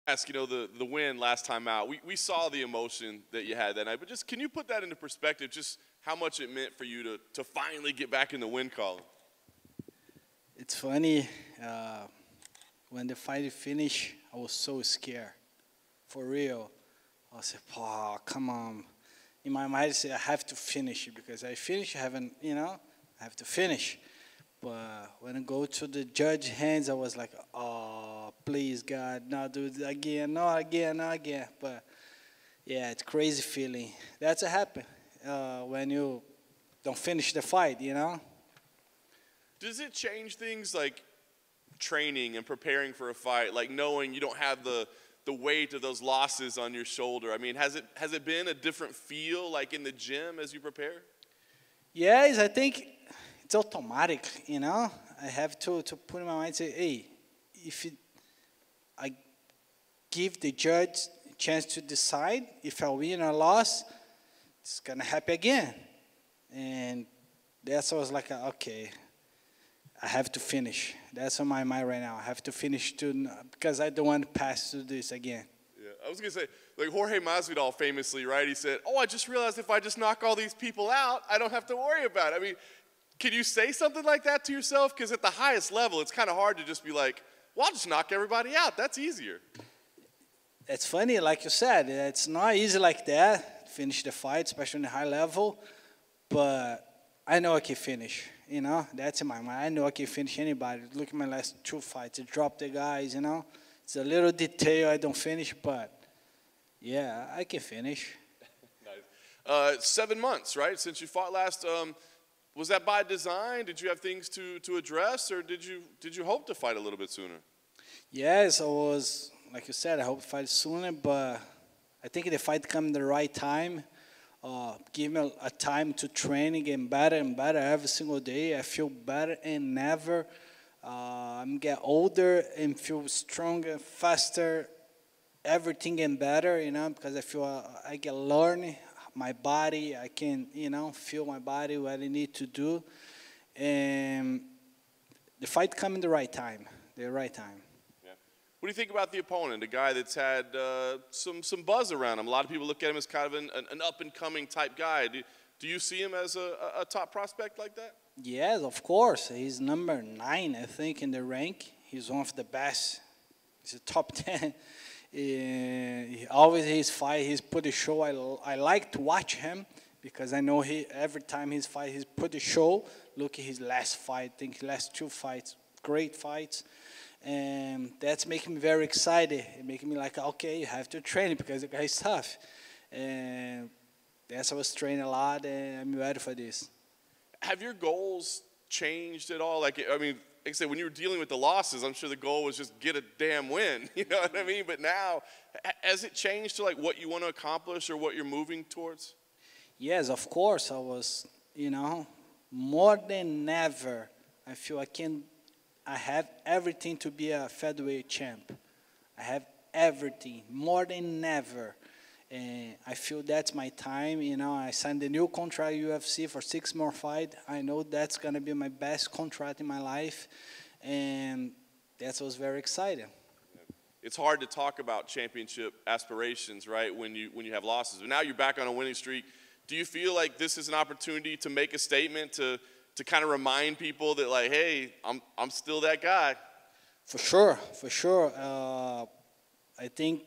Ask, the win last time out. We saw the emotion that you had that night, but just can you put that into perspective, just how much it meant for you to finally get back in the win column? It's funny, when the fight finished, I was so scared, for real. I said, oh, come on. In my mind, I said, I have to finish it, because I finish, I have to finish. But when I go to the judge hands, I was like, oh, please, God, not do it again, not again, not again. But, yeah, it's crazy feeling. That's what happens when you don't finish the fight, Does it change things like training and preparing for a fight, like knowing you don't have the weight of those losses on your shoulder? I mean, has it been a different feel, like in the gym as you prepare? Yes, I think it's automatic, I have to put in my mind, say, hey, I give the judge a chance to decide if I win or loss, it's going to happen again. And that's why I was like, okay, I have to finish. That's on my mind right now. I have to finish because I don't want to pass through this again. Yeah, I was going to say, like Jorge Masvidal famously, right? He said, oh, I just realized if I just knock all these people out, I don't have to worry about it. I mean, can you say something like that to yourself? Because at the highest level, it's kind of hard to just be like, well, I'll just knock everybody out. That's easier. It's funny, like you said, it's not easy like that, finish the fight, especially in the high level. But I know I can finish, That's in my mind. I know I can finish anybody. Look at my last 2 fights. I dropped the guys, It's a little detail I don't finish, but, yeah, I can finish. Nice. 7 months, right, since you fought last. Was that by design? Did you have things to address, or did you hope to fight a little bit sooner? Yes, I was, like you said, I hope to fight sooner, but I think the fight come at the right time. Give me a time to train and get better and better every single day. I feel better and never. I'm getting older and feel stronger, faster, everything getting better, because I feel I get learning my body. I can, feel my body, what I need to do. And the fight come in the right time, Yeah. What do you think about the opponent, a guy that's had some buzz around him? A lot of people look at him as kind of an up-and-coming type guy. Do you see him as a top prospect like that? Yes, of course. He's number 9, I think, in the rank. He's one of the best. He's a top 10. Always his fight, he's put a show. I like to watch him because I know every time he's fight, he's put a show. Look at his last fight. I think last 2 fights, great fights. And that's making me very excited. It making me like, okay, you have to train because the guy's tough. And that's why I was training a lot, and I'm ready for this. Have your goals changed at all? Like I said, when you were dealing with the losses, I'm sure the goal was just get a damn win. You know what I mean? But now, has it changed to like what you want to accomplish or what you're moving towards? Yes, of course. I was, more than ever, I feel I have everything to be a featherweight champ. I have everything, more than ever. And I feel that's my time. I signed a new contract UFC for 6 more fights. I know that's going to be my best contract in my life. And that was very exciting. It's hard to talk about championship aspirations, right, when you have losses. But now you're back on a winning streak. Do you feel like this is an opportunity to make a statement, to kind of remind people that, like, hey, I'm still that guy? For sure. I think,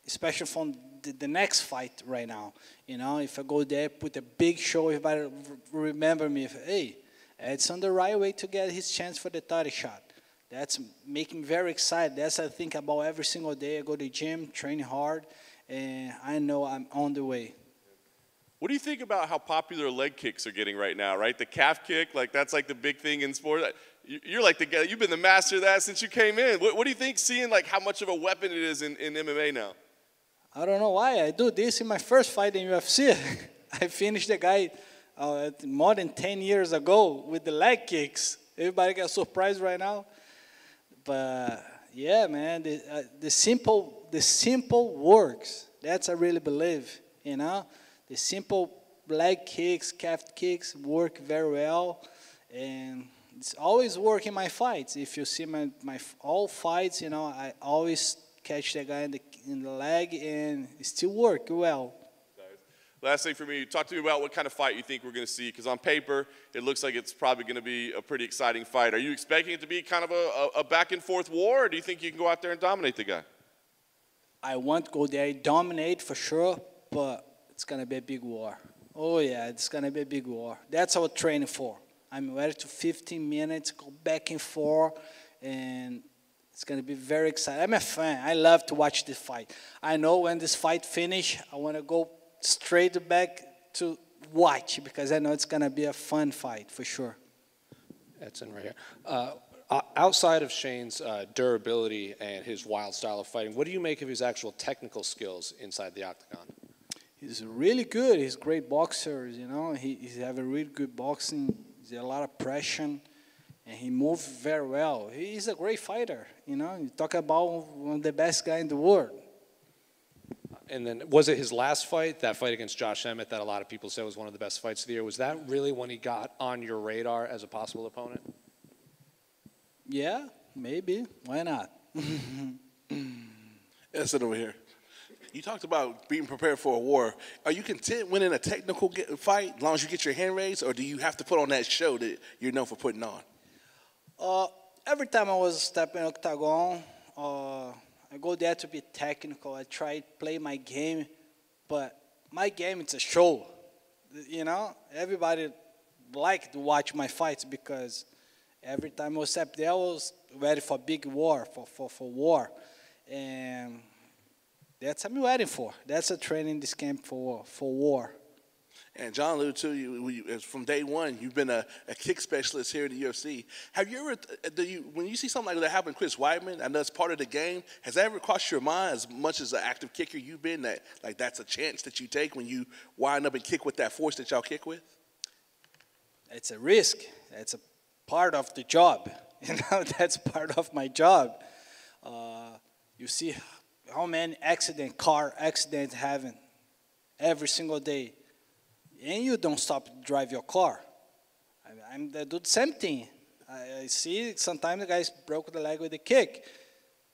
especially from the next fight right now, if I go there, put a big show, everybody remember me. Hey, Edson the right way to get his chance for the title shot. That's making me very excited. That's what I think about every single day. I go to the gym, train hard, and I know I'm on the way. What do you think about how popular leg kicks are getting right now, right? The calf kick, like that's like the big thing in sport. You're like the guy, you've been the master of that since you came in. What do you think, seeing like how much of a weapon it is in MMA now? I don't know why. I do this in my first fight in UFC. I finished the guy more than 10 years ago with the leg kicks. Everybody got surprised right now. But yeah, man, the simple works. That's I really believe, The simple leg kicks, calf kicks work very well. And it's always work in my fights. If you see my all fights, I always catch the guy in the leg and still work well. Last thing for me, talk to me about what kind of fight you think we're going to see, because on paper, it looks like it's probably going to be a pretty exciting fight. Are you expecting it to be kind of a back-and-forth war, or do you think you can go out there and dominate the guy? I want to go there and dominate for sure, but it's going to be a big war. Oh, yeah, it's going to be a big war. That's what I'm training for. I'm ready to 15 minutes, go back and forth, and it's going to be very exciting. I'm a fan. I love to watch this fight. I know when this fight finish, I want to go straight back to watch because I know it's going to be a fun fight for sure. Edson right here. Outside of Shane's durability and his wild style of fighting, what do you make of his actual technical skills inside the octagon? He's really good. He's a great boxer, you know. He's have a really good boxing. There's a lot of pressure, and he moves very well. He's a great fighter, you know. You talk about one of the best guys in the world. And then was it his last fight, that fight against Josh Emmett that a lot of people said was one of the best fights of the year? Was that really when he got on your radar as a possible opponent? Yeah, maybe. Why not? Edson over here. You talked about being prepared for a war. Are you content winning a technical fight as long as you get your hand raised, or do you have to put on that show that you're known for putting on? Every time I was stepping octagon, I go there to be technical. I try to play my game, but my game, it's a show. You know, everybody like to watch my fights because every time I was up there, I was ready for big war, for war. And that's what I'm waiting for. That's a training this camp for war. And John alluded to you from day one. You've been a kick specialist here in the UFC. Have you ever, when you see something like that happen to Chris Weidman, I know it's part of the game, has that ever crossed your mind, as much as an active kicker you've been, that like that's a chance that you take when you wind up and kick with that force that y'all kick with? It's a risk. It's a part of the job. You know, that's part of my job. You see how many car accidents having every single day. And you don't stop to drive your car. I do the same thing. I see sometimes the guys broke the leg with a kick,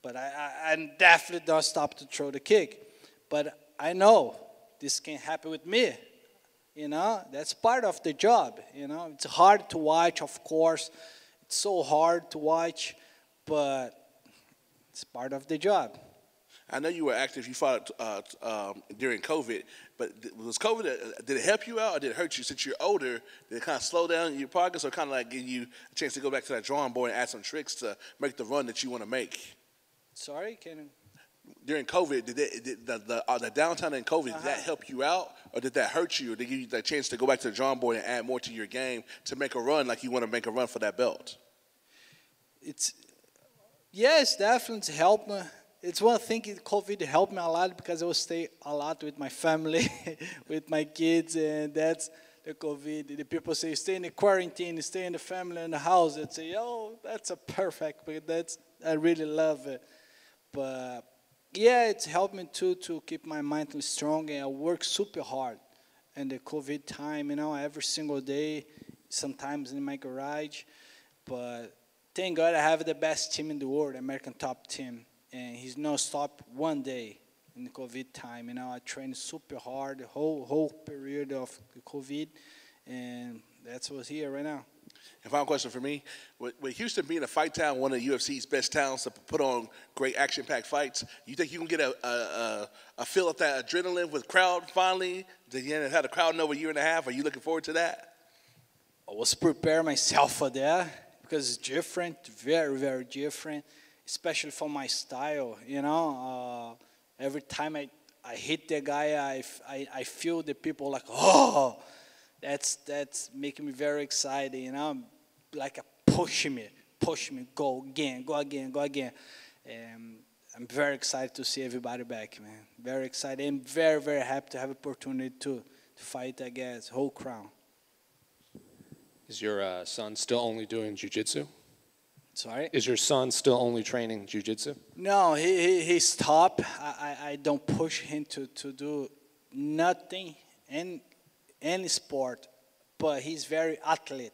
but I definitely don't stop to throw the kick. But I know this can happen with me. You know, that's part of the job. You know, it's hard to watch, of course. It's so hard to watch, but it's part of the job. I know you were active. You fought during COVID, but was COVID, did it help you out or did it hurt you? Since you're older, did it kind of slow down your progress or kind of like give you a chance to go back to that drawing board and add some tricks to make the run that you want to make? Sorry, can you? During COVID, did the downtime in COVID, did that help you out or did that hurt you? Or did it give you the chance to go back to the drawing board and add more to your game to make a run like you want to make a run for that belt? Yes, definitely helped me. It's one thing, COVID helped me a lot because I will stay a lot with my family, with my kids, and that's the COVID. The people say, stay in the quarantine, stay in the family, in the house. I'd say, oh, that's a perfect, but I really love it. But yeah, it's helped me too to keep my mind strong, and I work super hard in the COVID time, you know, every single day, sometimes in my garage. But thank God I have the best team in the world, American top team. And he's no stop one day in the COVID time. You know, I trained super hard the whole period of the COVID, and that's what's here right now. And final question for me: with Houston being a fight town, one of the UFC's best towns to put on great action-packed fights, you think you can get a feel of that adrenaline with crowd finally? You had a crowd in over a year and a half. Are you looking forward to that? I was preparing myself for that because it's different, very, very different. Especially for my style, you know. Every time I hit the guy, I feel the people like, oh, that's making me very excited, you know. Like push me, go again. And I'm very excited to see everybody back, man. Very excited. I'm very, very happy to have opportunity to fight against whole crown. Is your son still only doing jiu-jitsu? Sorry? Is your son still only training jiu-jitsu? No, he stopped. I don't push him to do nothing in any sport, but he's very athlete.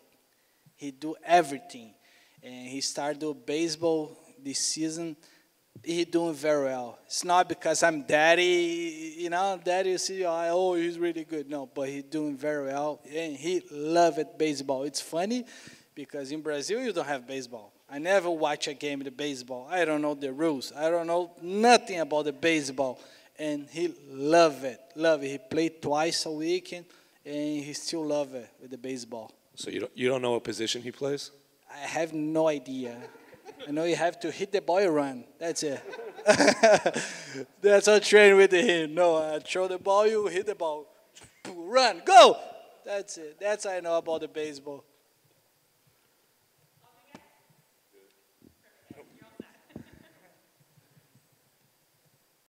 He do everything. And he started doing baseball this season, He doing very well. It's not because I'm daddy, you know, daddy you see, oh, he's really good. No, but he's doing very well, and he loves baseball. It's funny because in Brazil you don't have baseball. I never watch a game of the baseball. I don't know the rules. I don't know nothing about the baseball, and he love it. He played twice a week, and he still love it with the baseball. So you don't know what position he plays? I have no idea. I know you have to hit the ball and run. That's it. That's how I train with him. No, I throw the ball, you hit the ball. Run, go! That's it. That's what I know about the baseball.